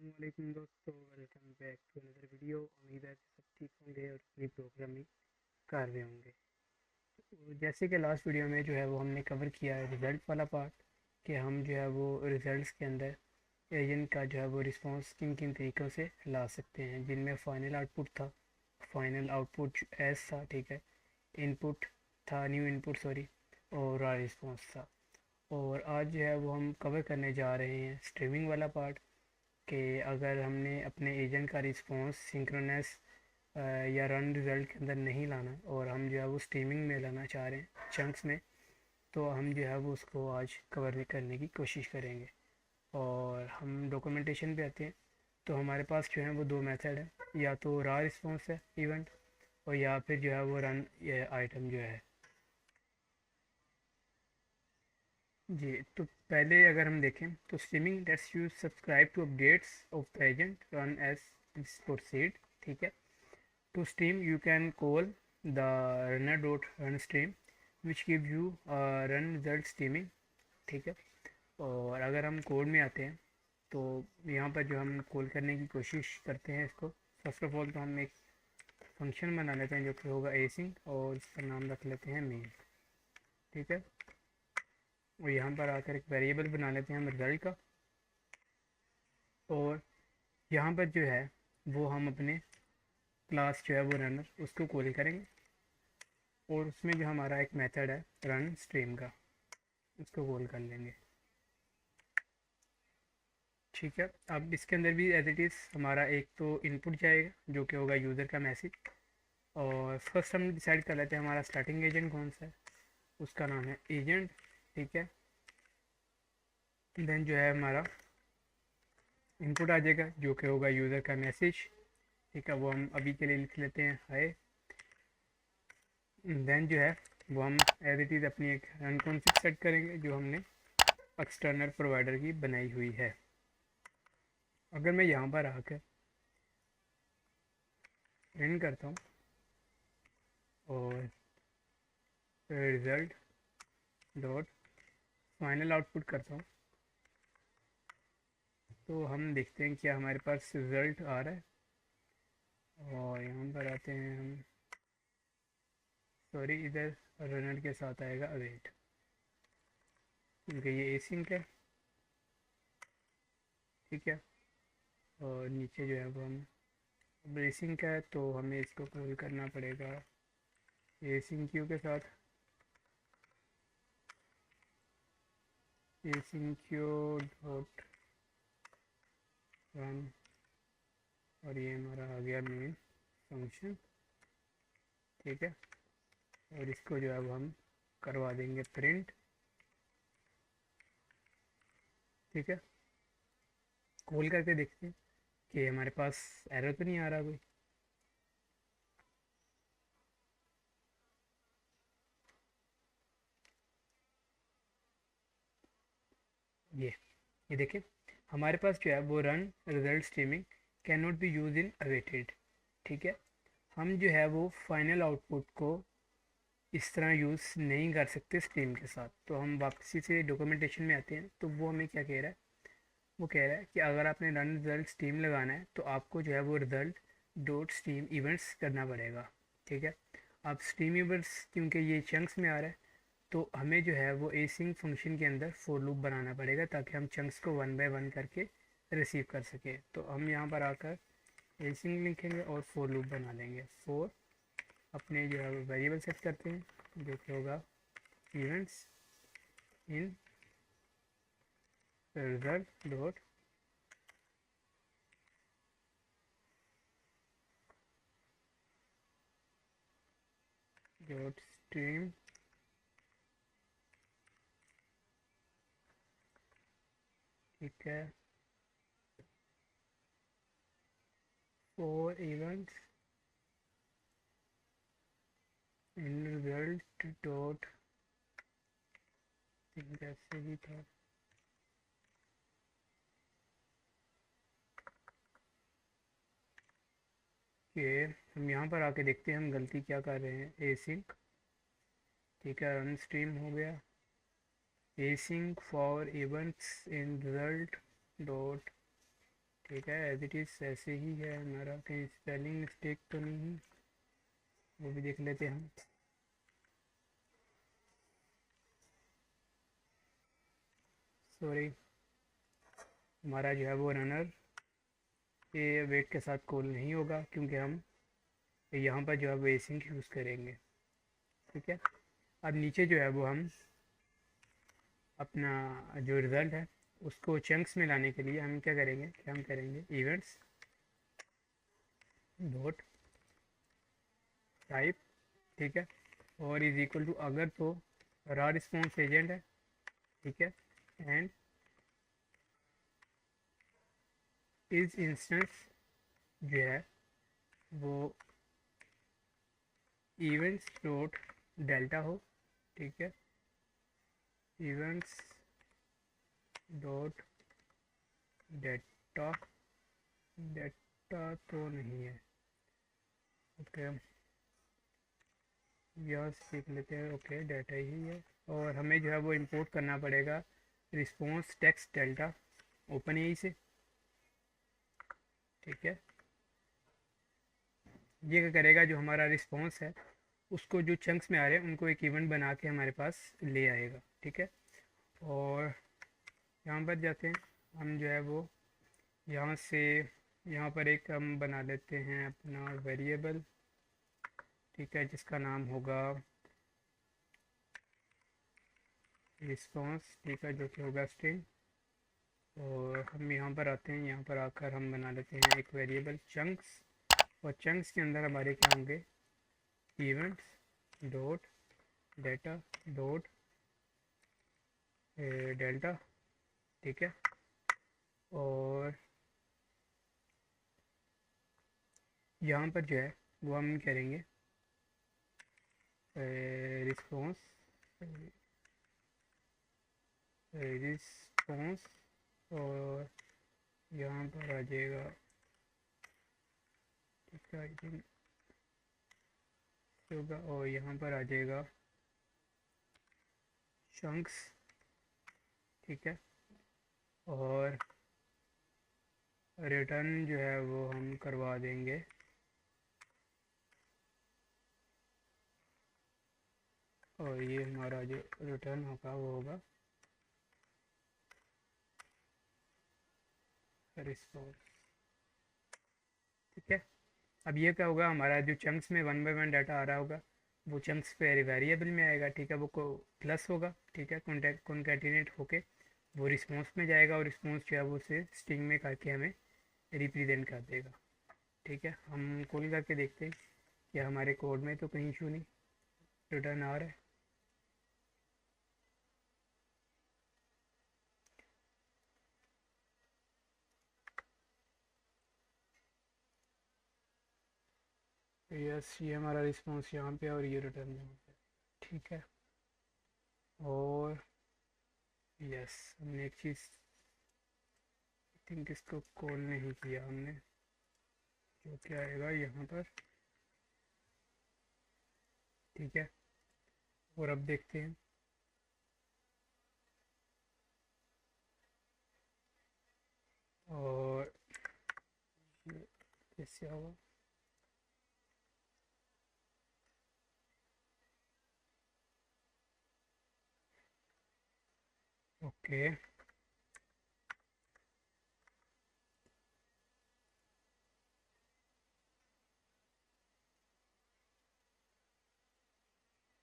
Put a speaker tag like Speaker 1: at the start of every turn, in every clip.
Speaker 1: अस्सलामुअलैकुम दोस्तों, welcome back to another video. उम्मीद है कि सब ठीक होंगे और अपनी प्रोग्रामिंग कर रहे होंगे। तो जैसे कि लास्ट वीडियो में जो है वो हमने कवर किया है रिज़ल्ट वाला पार्ट, कि हम जो है वो रिज़ल्ट्स के अंदर एजेंट का जो है वो रिस्पांस किन किन तरीक़ों से ला सकते हैं, जिनमें फ़ाइनल आउटपुट था, फाइनल आउटपुट एस था, ठीक है, इनपुट था, न्यू इनपुट सॉरी, और रॉ रिस्पांस था। और आज जो है वो हम कवर करने जा रहे हैं स्ट्रीमिंग वाला पार्ट, कि अगर हमने अपने एजेंट का रिस्पॉन्स सिंक्रोनस या रन रिज़ल्ट के अंदर नहीं लाना और हम जो है वो स्ट्रीमिंग में लाना चाह रहे हैं चंक्स में, तो हम जो है वो उसको आज कवर करने की कोशिश करेंगे। और हम डॉक्यूमेंटेशन पे आते हैं, तो हमारे पास जो है वो दो मेथड है, या तो रॉ रिस्पॉन्स है इवेंट, और या फिर जो है वो रन आइटम जो है। जी, तो पहले अगर हम देखें तो streaming lets you subscribe to updates of the agent run as proceed, ठीक है। To stream, you can call the runner.runStream which give you run result streaming, ठीक है। और अगर हम कोड में आते हैं तो यहाँ पर जो हम कॉल करने की कोशिश करते हैं इसको, फर्स्ट ऑफ ऑल तो हम एक फंक्शन बना लेते हैं जो कि होगा एसिंग, और इसका नाम रख लेते हैं मेन, ठीक है। और यहाँ पर आकर एक वेरिएबल बना लेते हैं हम रिजल्ट का, और यहाँ पर जो है वो हम अपने क्लास जो है वो रनर उसको कॉल करेंगे, और उसमें जो हमारा एक मेथड है रन स्ट्रीम का, उसको कॉल कर लेंगे, ठीक है। अब इसके अंदर भी एज इट इज़ हमारा एक तो इनपुट जाएगा जो कि होगा यूज़र का मैसेज। और फर्स्ट हम डिसाइड कर लेते हैं हमारा स्टार्टिंग एजेंट कौन सा है, उसका नाम है एजेंट, ठीक है। देन जो है हमारा इनपुट आ जाएगा जो कि होगा यूज़र का मैसेज, ठीक है, वो हम अभी के लिए लिख लेते हैं हाय। देन जो है वो हम एज इट इज़ अपनी एक रन कॉन्फिग सेट करेंगे जो हमने एक्सटर्नल प्रोवाइडर की बनाई हुई है। अगर मैं यहाँ पर आकर प्रिंट करता हूँ और रिज़ल्ट डॉट फाइनल आउटपुट करता हूँ, तो हम देखते हैं क्या हमारे पास रिज़ल्ट आ रहा है। और यहाँ पर आते हैं हम, सॉरी इधर रनर के साथ आएगा अवेट, क्योंकि ये एसिंक है, ठीक है। और नीचे जो है वो हम ब्रेसिंग का है, तो हमें इसको कॉल करना पड़ेगा एसिंग क्यू के साथ, एसिंग क्यू डॉट रन, और ये हमारा आ गया मेन फंक्शन, ठीक है। और इसको जो है वो हम करवा देंगे प्रिंट, ठीक है। कॉल करके देखते हैं कि हमारे पास एरर तो नहीं आ रहा कोई। ये ये देखिए हमारे पास जो है वो run result streaming can not be use in awaited, ठीक है। हम जो है वो फाइनल आउटपुट को इस तरह यूज़ नहीं कर सकते स्ट्रीम के साथ। तो हम वापसी से डॉक्यूमेंटेशन में आते हैं, तो वो हमें क्या कह रहा है, वो कह रहा है कि अगर आपने रन रिजल्ट स्ट्रीम लगाना है तो आपको जो है वो रिजल्ट डॉट स्ट्रीम इवेंट्स करना पड़ेगा, ठीक है। अब स्ट्रीम इवेंट्स क्योंकि ये चंक्स में आ रहा है, तो हमें जो है वो एसिंग फंक्शन के अंदर फॉर लूप बनाना पड़ेगा ताकि हम चंक्स को वन बाय वन करके रिसीव कर सकें। तो हम यहाँ पर आकर एसिंग लिखेंगे और फॉर लूप बना लेंगे। फॉर अपने जो है वेरिएबल सेट करते हैं जो कि होगा events in result dot dot stream, ठीक है, for events in result dot, जैसे भी था, कि हम यहाँ पर आके देखते हैं हम गलती क्या कर रहे हैं। एसिंक, ठीक है, रन स्ट्रीम हो गया, async for events in result dot, ठीक है, एज इट इज़ ऐसे ही है हमारा, कहीं स्पेलिंग मिस्टेक तो नहीं है, वो भी देख लेते हैं हम। सॉरी, हमारा जो है वो रनर ये वेट के साथ कॉल नहीं होगा, क्योंकि हम यहाँ पर जो है वो एसिंक यूज़ करेंगे। ठीक है, अब नीचे जो है वो हम अपना जो रिज़ल्ट है उसको चंक्स में लाने के लिए हम क्या करेंगे, क्या हम करेंगे, इवेंट्स डॉट टाइप, ठीक है, और इज इक्वल टू, अगर तो रा रिस्पॉन्स एजेंट है, ठीक है, एंड इस इंस्टेंस जो है वो इवेंट्स डॉट डेल्टा हो, ठीक है, इवेंट्स डॉट डेटा, डेटा तो नहीं है, ओके, यह सीख लेते हैं, ओके डेटा ही है, और हमें जो है वो इंपोर्ट करना पड़ेगा रिस्पॉन्स टेक्स्ट डेल्टा ओपन यही से, ठीक है। ये क्या करेगा, जो हमारा रिस्पॉन्स है उसको जो चंक्स में आ रहे हैं उनको एक इवेंट बना के हमारे पास ले आएगा, ठीक है। और यहाँ पर जाते हैं हम, जो है वो यहाँ से यहाँ पर एक हम बना लेते हैं अपना वेरिएबल, ठीक है, जिसका नाम होगा रिस्पॉन्स, ठीक है, जो कि होगा स्ट्रिंग। और हम यहाँ पर आते हैं, यहाँ पर आकर हम बना लेते हैं एक वेरिएबल चंक्स, और चंक्स के अंदर हमारे क्या होंगे, events dot data dot delta, ठीक है। और यहाँ पर जो है वो हम करेंगे रिस्पॉन्स, रिस्पॉन्स, और यहाँ पर आ जाएगा, ठीक है, आई थिंक होगा, और यहाँ पर आ जाएगा चंक्स, ठीक है। और रिटर्न जो है वो हम करवा देंगे और ये हमारा जो रिटर्न होगा वो होगा रिस्पॉन्स, ठीक है। अब ये क्या होगा, हमारा जो चंक्स में वन बाय वन डाटा आ रहा होगा वो चंक्स पे वेरिएबल में आएगा, ठीक है, वो को प्लस होगा, ठीक है, कॉन्केटिनेट होके वो रिस्पॉन्स में जाएगा, और रिस्पॉन्स जो है वो उसे स्ट्रिंग में करके हमें रिप्रेजेंट कर देगा, ठीक है। हम कॉल करके देखते हैं कि हमारे कोड में तो कहीं इशू नहीं, रिटर्न आ रहा है। यस, ये हमारा रिस्पॉन्स यहाँ पे और ये रिटर्न यहाँ पे, ठीक है। और यस, हमने एक चीज़ थिंक इसको कॉल नहीं किया हमने, जो क्या आएगा यहाँ पर, ठीक है। और अब देखते हैं, और ये कैसे होगा, ओके,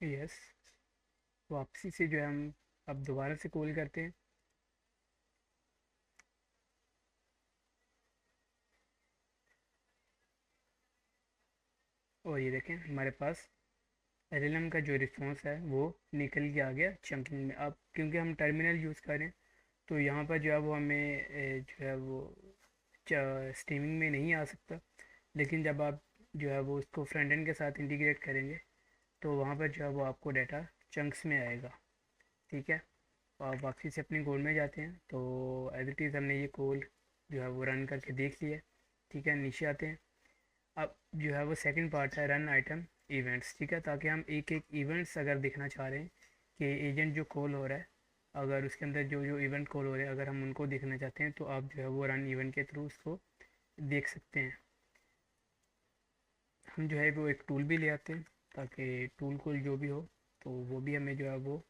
Speaker 1: यस, वापसी से जो है हम अब दोबारा से कॉल करते हैं, और ये देखें हमारे पास एलएलएम का जो रिस्पॉन्स है वो निकल के आ गया चंकिंग में। अब क्योंकि हम टर्मिनल यूज़ कर रहे हैं तो यहाँ पर जो है वो हमें जो है वो स्ट्रीमिंग में नहीं आ सकता, लेकिन जब आप जो है वो उसको फ्रंट एंड के साथ इंटीग्रेट करेंगे तो वहाँ पर जो है वो आपको डाटा चंक्स में आएगा, ठीक है। तो आप वापसी से अपनी कोड में जाते हैं, तो एज इट इज़ हमने ये कोड जो है वो रन करके देख लिया, ठीक है। नीचे आते हैं, अब जो है वो सेकंड पार्ट है रन आइटम इवेंट्स, ठीक है, ताकि हम एक एक इवेंट्स अगर देखना चाह रहे हैं कि एजेंट जो कॉल हो रहा है अगर उसके अंदर जो जो इवेंट कॉल हो रहे हैं अगर हम उनको देखना चाहते हैं तो आप जो है वो रन इवेंट के थ्रू उसको देख सकते हैं। हम जो है वो एक टूल भी ले आते हैं ताकि टूल कॉल जो भी हो तो वो भी हमें जो है वो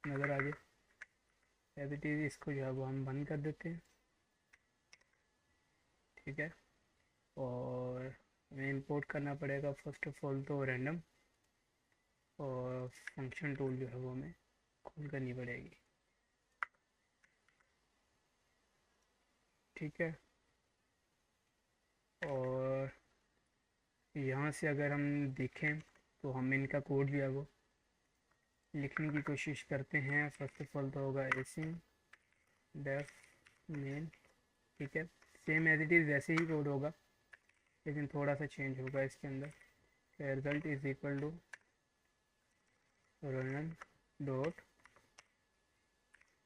Speaker 1: नज़र आ जाए। एज इट इज़ इसको जो है वो हम बंद कर देते हैं, ठीक है। और हमें इंपोर्ट करना पड़ेगा फर्स्ट ऑफ ऑल तो रैंडम, और फंक्शन टूल जो है वो हमें कॉल करनी पड़ेगी, ठीक है। और यहाँ से अगर हम देखें तो हम इनका कोड जो है वो लिखने की कोशिश करते हैं। फर्स्ट ऑफ ऑल तो होगा एसिन डेफ मेन, ठीक है। सेम एज इट इज़ वैसे ही कोड होगा लेकिन थोड़ा सा चेंज होगा इसके अंदर। Result is equal to run dot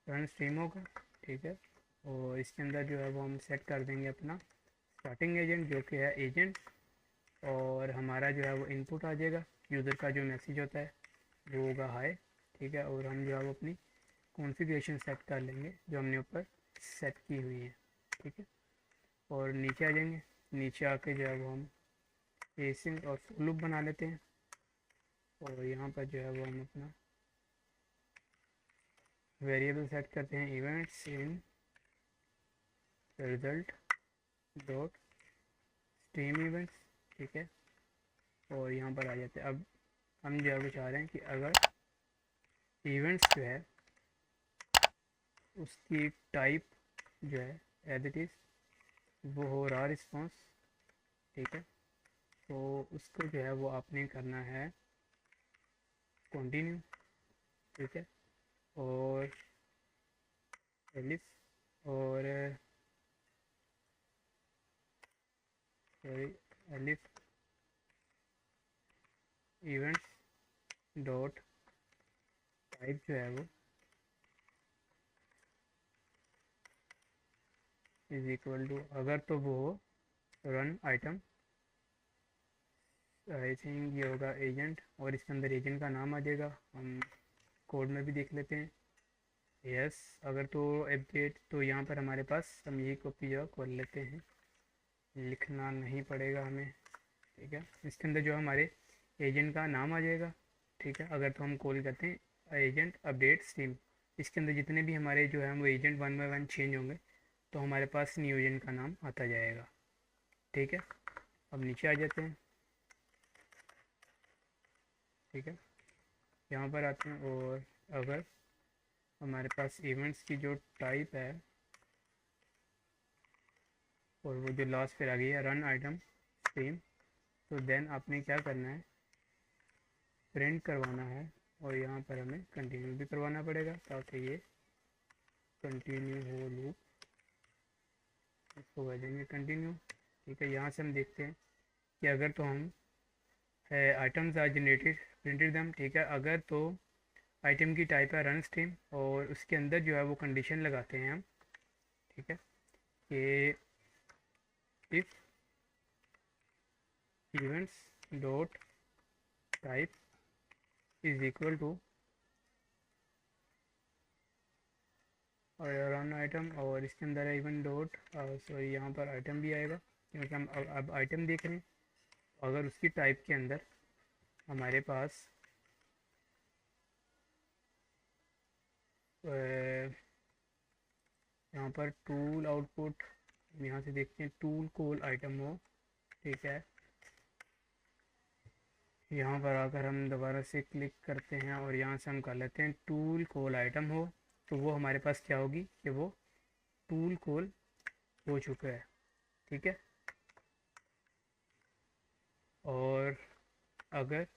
Speaker 1: run stream होगा, ठीक है। और इसके अंदर जो है वो हम सेट कर देंगे अपना स्टार्टिंग एजेंट जो कि है एजेंट, और हमारा जो है वो इनपुट आ जाएगा। यूज़र का जो मैसेज होता है वो होगा हाय, ठीक है। और हम जो है वो अपनी कॉन्फ़िगरेशन सेट कर लेंगे जो हमने ऊपर सेट की हुई है, ठीक है। और नीचे आ जाएंगे, नीचे आके जो है वो हम एसिंग और फॉर लूप बना लेते हैं। और यहाँ पर जो है वो हम अपना वेरिएबल सेट करते हैं events in result dot stream events, ठीक है। और यहाँ पर आ जाते हैं। अब हम जो है वो चाह रहे हैं कि अगर इवेंट्स जो है उसकी टाइप जो है एज इट इज़ वो हो रहा रिस्पॉन्स, ठीक है। तो उसको जो है वो आपने करना है कंटिन्यू, ठीक है। और एलिफ और sorry elif events dot type जो है वो इज इक्वल टू, अगर तो वो रन आइटम, आई थिंक ये होगा एजेंट, और इसके अंदर एजेंट का नाम आ जाएगा। हम कोड में भी देख लेते हैं। यस, अगर तो अपडेट तो यहाँ पर हमारे पास हम यही कॉपी जो कर लेते हैं, लिखना नहीं पड़ेगा हमें, ठीक है। इसके अंदर जो हमारे एजेंट का नाम आ जाएगा, ठीक है। अगर तो हम कॉल करते हैं एजेंट अपडेट स्ट्रीम, इसके अंदर जितने भी हमारे जो है वो agent one by one change होंगे तो हमारे पास न्यू एजेंट का नाम आता जाएगा, ठीक है। अब नीचे आ जाते हैं, ठीक है। यहाँ पर आते हैं और अगर हमारे पास इवेंट्स की जो टाइप है और वो जो लास्ट फिर आ गई है रन आइटम स्ट्रीम, तो देन आपने क्या करना है, प्रिंट करवाना है। और यहाँ पर हमें कंटिन्यू भी करवाना पड़ेगा ताकि ये कंटिन्यू हो लूप, इसको कर देंगे कंटिन्यू, ठीक है। यहाँ से हम देखते हैं कि अगर तो हम आइटम्स आर जनरेटेड प्रिंटेड दम, ठीक है। अगर तो आइटम की टाइप है रन स्ट्रीम और उसके अंदर जो है वो कंडीशन लगाते हैं हम, ठीक है, कि if events dot type is equal to और रन आइटम, और इसके अंदर है इवन डॉट सॉरी यहाँ पर आइटम भी आएगा क्योंकि हम अब आइटम देख रहे हैं। अगर उसकी टाइप के अंदर हमारे पास यहाँ पर टूल आउटपुट, यहाँ से देखते हैं टूल कॉल आइटम हो, ठीक है। यहाँ पर आकर हम दोबारा से क्लिक करते हैं और यहाँ से हम कर लेते हैं टूल कॉल आइटम हो, तो वो हमारे पास क्या होगी कि वो टूल कॉल हो चुका है, ठीक है। और अगर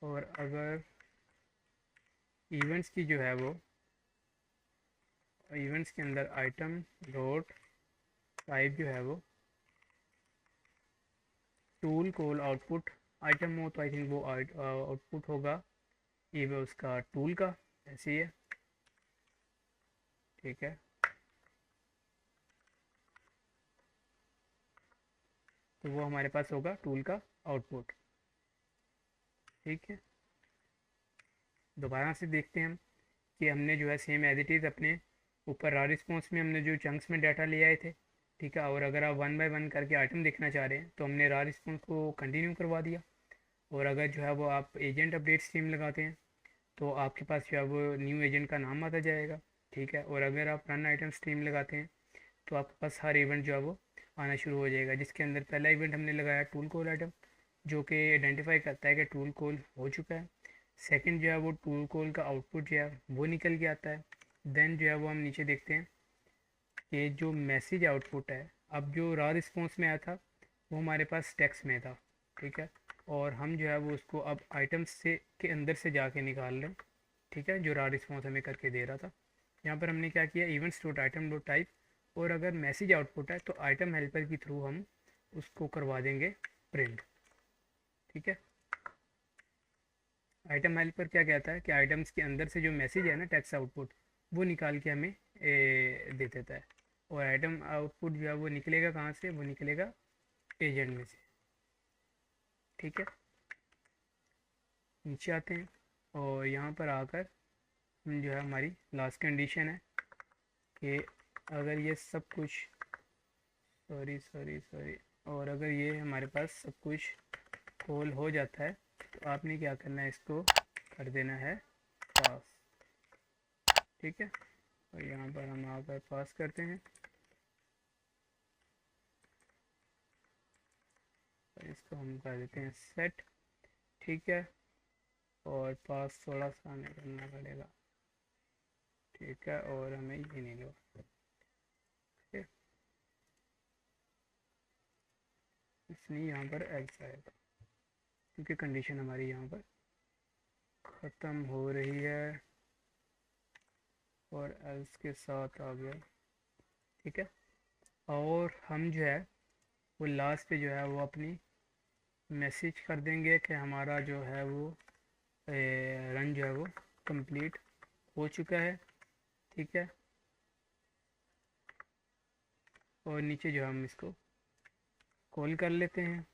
Speaker 1: और अगर इवेंट्स की जो है वो इवेंट्स के अंदर आइटम डॉट टाइप जो है वो टूल कॉल आउटपुट आइटम हो, तो आई थिंक वो आउटपुट होगा ये वो उसका टूल का, ऐसे ही है, ठीक है। तो वो हमारे पास होगा टूल का आउटपुट। ठीक है, दोबारा से देखते हैं हम कि हमने जो है सेम एज इट इज़ अपने ऊपर रा रिस्पॉन्स में हमने जो चंक्स में डाटा ले आए थे, ठीक है। और अगर आप वन बाय वन करके आइटम देखना चाह रहे हैं तो हमने रा रिस्पॉन्स को कंटिन्यू करवा दिया। और अगर जो है वो आप एजेंट अपडेट स्ट्रीम लगाते हैं तो आपके पास जो है वो न्यू एजेंट का नाम आता जाएगा, ठीक है। और अगर आप रन आइटम स्ट्रीम लगाते हैं तो आपके पास हर इवेंट जो है वो आना शुरू हो जाएगा, जिसके अंदर पहला इवेंट हमने लगाया टूल कॉल आइटम, जो कि आइडेंटिफाई करता है कि टूल कॉल हो चुका है। सेकंड जो है वो टूल कॉल का आउटपुट जो है वो निकल के आता है। देन जो है वो हम नीचे देखते हैं कि जो मैसेज आउटपुट है, अब जो रा रिस्पॉन्स में आया था वो हमारे पास टेक्स्ट में था, ठीक है। और हम जो है वो उसको अब आइटम्स से के अंदर से जाके निकाल रहे हैं, ठीक है, जो रा रिस्पॉन्स हमें करके दे रहा था। यहाँ पर हमने क्या किया, events dot item dot type, और अगर मैसेज आउटपुट है तो आइटम हेल्पर के थ्रू हम उसको करवा देंगे प्रिंट, ठीक है। आइटम हेल्पर क्या कहता है कि आइटम्स के अंदर से जो मैसेज है ना, टेक्स्ट आउटपुट, वो निकाल के हमें दे देता है। और आइटम आउटपुट जो है वो निकलेगा कहाँ से, वो निकलेगा एजेंट में से, ठीक है। नीचे आते हैं और यहाँ पर आकर हम जो है हमारी लास्ट कंडीशन है कि अगर ये सब कुछ सॉरी और अगर ये हमारे पास सब कुछ कॉल हो जाता है तो आपने क्या करना है, इसको कर देना है पास, ठीक है। और यहाँ पर हम आकर पास करते हैं और इसको हम कर देते हैं सेट, ठीक है। और पास थोड़ा सा हमें करना पड़ेगा, ठीक है, और हमें ये नहीं लो, इसलिए यहाँ पर एल्स आएगा क्योंकि कंडीशन हमारी यहाँ पर ख़त्म हो रही है और एल्स के साथ आ गया, ठीक है। और हम जो है वो लास्ट पे जो है वो अपनी मैसेज कर देंगे कि हमारा जो है वो रन जो है वो कंप्लीट हो चुका है, ठीक है। और नीचे जो हम इसको कॉल कर लेते हैं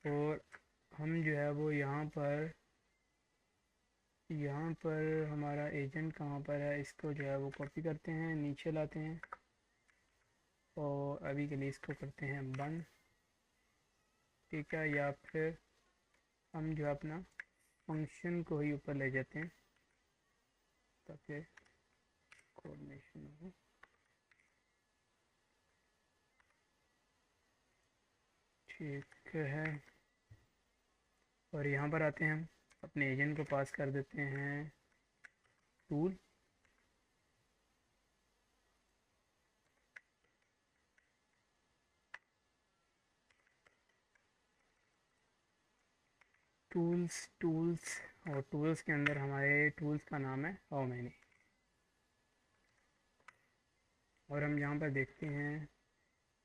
Speaker 1: और हम जो है वो यहाँ पर हमारा एजेंट कहाँ पर है, इसको जो है वो कॉपी करते हैं, नीचे लाते हैं और अभी के लिए इसको करते हैं बंद, ठीक है। या फिर हम जो है अपना फंक्शन को ही ऊपर ले जाते हैं ताकि कोऑर्डिनेशन हो, ठीक है। और यहाँ पर आते हैं हम अपने एजेंट को पास कर देते हैं टूल, टूल्स और टूल्स के अंदर हमारे टूल्स का नाम है हाउ मैनी। और हम यहाँ पर देखते हैं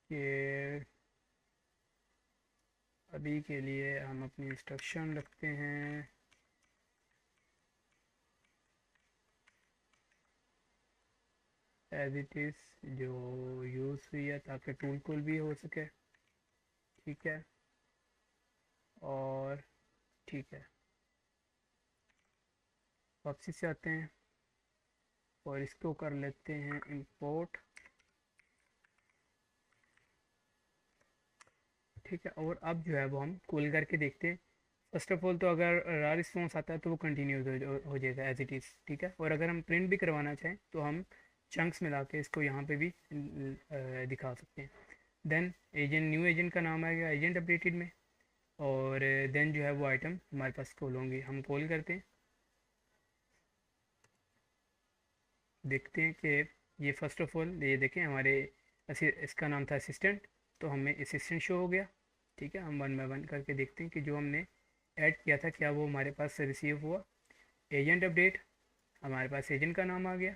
Speaker 1: कि अभी के लिए हम अपनी इंस्ट्रक्शन रखते हैं एज इट इज़ जो यूज़ हुई है ताकि टूल कॉल भी हो सके, ठीक है। और ठीक है, वापसी से आते हैं और इसको कर लेते हैं इंपोर्ट, ठीक है। और अब जो है वो हम कॉल करके देखते हैं। फर्स्ट ऑफ ऑल तो अगर रा रिस्पॉन्स आता है तो वो कंटिन्यूज हो जाएगा एज इट इज़, ठीक है। और अगर हम प्रिंट भी करवाना चाहें तो हम चंक्स में ला के इसको यहाँ पे भी दिखा सकते हैं। देन एजेंट, न्यू एजेंट का नाम आएगा एजेंट अपडेटेड में, और देन जो है वो आइटम हमारे पास कॉल होंगे। हम कॉल करते हैं, देखते हैं कि ये फर्स्ट ऑफ ऑल ये देखें हमारे इसका नाम था असिस्टेंट, तो हमें असिस्टेंट शो हो गया, ठीक है। हम वन बाय वन करके देखते हैं कि जो हमने ऐड किया था क्या वो हमारे पास रिसीव हुआ। एजेंट अपडेट, हमारे पास एजेंट का नाम आ गया।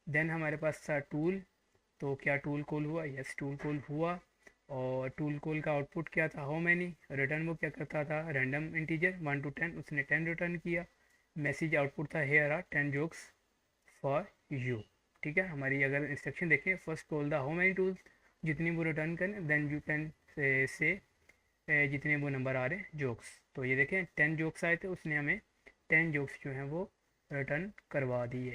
Speaker 1: देन हमारे पास था टूल, तो क्या टूल कॉल हुआ, यस टूल कॉल हुआ। और टूल कॉल का आउटपुट क्या था, हाउ मैनी, रिटर्न वो क्या करता था, रैंडम इंटीजर 1 to 10, उसने 10 रिटर्न किया। मैसेज आउटपुट था here are 10 jokes for you, ठीक है। हमारी अगर इंस्ट्रक्शन देखें, first call the how many tools, जितनी वो रिटर्न करें देन यू कैन से जितने वो नंबर आ रहे हैं जोक्स, तो ये देखें 10 जोक्स आए थे, उसने हमें 10 जोक्स जो हैं वो रिटर्न करवा दिए।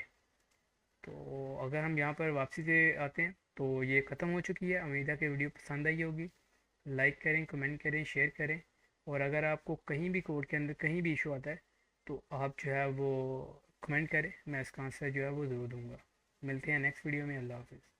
Speaker 1: तो अगर हम यहाँ पर वापसी से आते हैं तो ये ख़त्म हो चुकी है। उम्मीद है कि वीडियो पसंद आई होगी। लाइक करें, कमेंट करें, शेयर करें, और अगर आपको कहीं भी कोड के अंदर कहीं भी इशू आता है तो आप जो है वो कमेंट करें, मैं इसका आंसर जो है वो ज़रूर दूँगा। मिलते हैं नेक्स्ट वीडियो में। अल्लाह हाफिज़।